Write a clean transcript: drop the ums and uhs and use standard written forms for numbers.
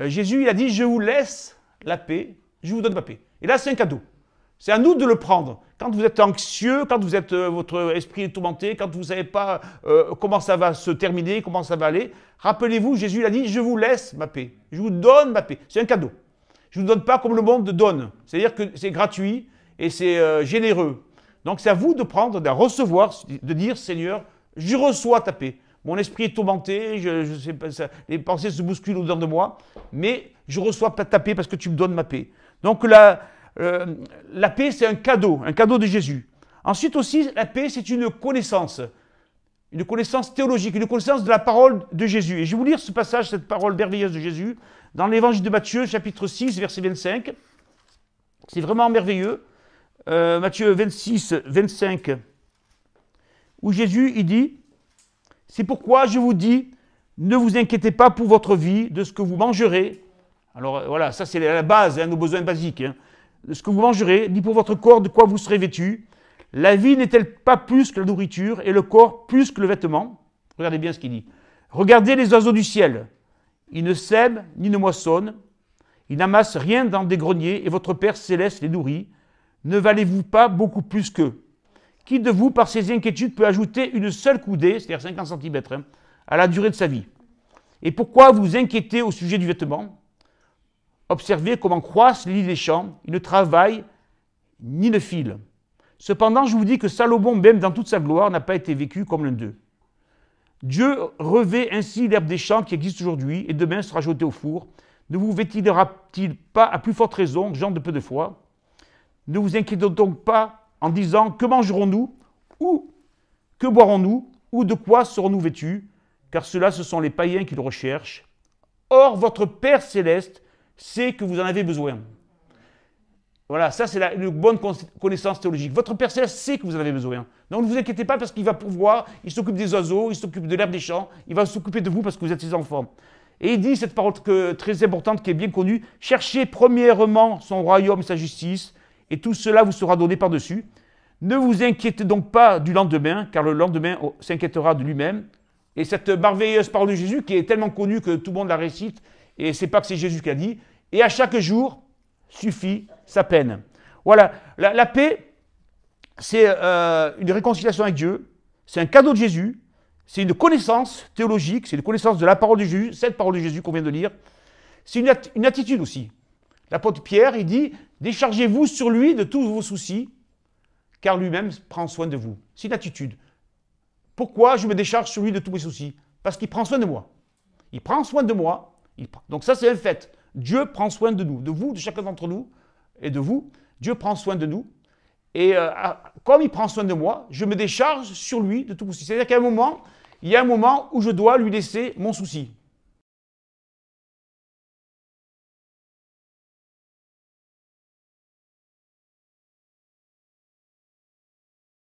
Jésus, il a dit, je vous laisse la paix, je vous donne ma paix. Et là, c'est un cadeau. C'est à nous de le prendre. Quand vous êtes anxieux, quand vous êtes, votre esprit est tourmenté, quand vous ne savez pas comment ça va se terminer, comment ça va aller, rappelez-vous, Jésus il a dit, je vous laisse ma paix. Je vous donne ma paix. C'est un cadeau. Je ne vous donne pas comme le monde donne. C'est-à-dire que c'est gratuit et c'est généreux. Donc c'est à vous de prendre, de recevoir, de dire, Seigneur, je reçois ta paix. Mon esprit est tourmenté, je sais pas, les pensées se bousculent au-dedans de moi, mais je reçois ta paix parce que tu me donnes ma paix. Donc la paix, c'est un cadeau de Jésus. Ensuite aussi, la paix, c'est une connaissance théologique, une connaissance de la parole de Jésus. Et je vais vous lire ce passage, cette parole merveilleuse de Jésus, dans l'évangile de Matthieu, chapitre 6, verset 25. C'est vraiment merveilleux. Matthieu 26, 25, où Jésus, il dit, « C'est pourquoi je vous dis, ne vous inquiétez pas pour votre vie, de ce que vous mangerez. » Alors voilà, ça c'est la base, nos besoins basiques. De ce que vous mangerez, ni pour votre corps de quoi vous serez vêtu. La vie n'est-elle pas plus que la nourriture, et le corps plus que le vêtement? Regardez bien ce qu'il dit. Regardez les oiseaux du ciel. Ils ne sèment ni ne moissonnent. Ils n'amassent rien dans des greniers, et votre Père céleste les nourrit. Ne valez-vous pas beaucoup plus qu'eux? Qui de vous, par ses inquiétudes, peut ajouter une seule coudée, c'est-à-dire 50 cm, à la durée de sa vie? Et pourquoi vous inquiétez au sujet du vêtement? Observez comment croissent les lys des champs, ils ne travaillent ni ne filent. Cependant, je vous dis que Salomon, même dans toute sa gloire, n'a pas été vécu comme l'un d'eux. Dieu revêt ainsi l'herbe des champs qui existe aujourd'hui et demain sera jetée au four. Ne vous vêtira-t-il pas à plus forte raison, gens de peu de foi? Ne vous inquiétez donc pas en disant que mangerons-nous ou que boirons-nous ou de quoi serons-nous vêtus? Car ceux-là, ce sont les païens qui le recherchent. Or, votre Père céleste sait que vous en avez besoin. Voilà, ça c'est une bonne connaissance théologique. Votre Père céleste sait que vous en avez besoin. Donc ne vous inquiétez pas parce qu'il va pourvoir, il s'occupe des oiseaux, il s'occupe de l'herbe des champs, il va s'occuper de vous parce que vous êtes ses enfants. Et il dit cette parole très importante qui est bien connue, « Cherchez premièrement son royaume et sa justice, et tout cela vous sera donné par-dessus. Ne vous inquiétez donc pas du lendemain, car le lendemain s'inquiétera de lui-même. » Et cette merveilleuse parole de Jésus qui est tellement connue que tout le monde la récite, et c'est pas que c'est Jésus qui a dit, « Et à chaque jour suffit sa peine. » Voilà, la paix, c'est une réconciliation avec Dieu, c'est un cadeau de Jésus, c'est une connaissance théologique, c'est une connaissance de la parole de Jésus, cette parole de Jésus qu'on vient de lire. C'est une attitude aussi. L'apôtre Pierre, il dit, « Déchargez-vous sur lui de tous vos soucis, car lui-même prend soin de vous. » C'est une attitude. Pourquoi je me décharge sur lui de tous mes soucis? Parce qu'il prend soin de moi. Il prend soin de moi. Donc ça, c'est un fait. Dieu prend soin de nous, de vous, de chacun d'entre nous, et de vous. Dieu prend soin de nous. Et comme il prend soin de moi, je me décharge sur lui de tout souci. C'est-à-dire qu'à un moment, il y a un moment où je dois lui laisser mon souci.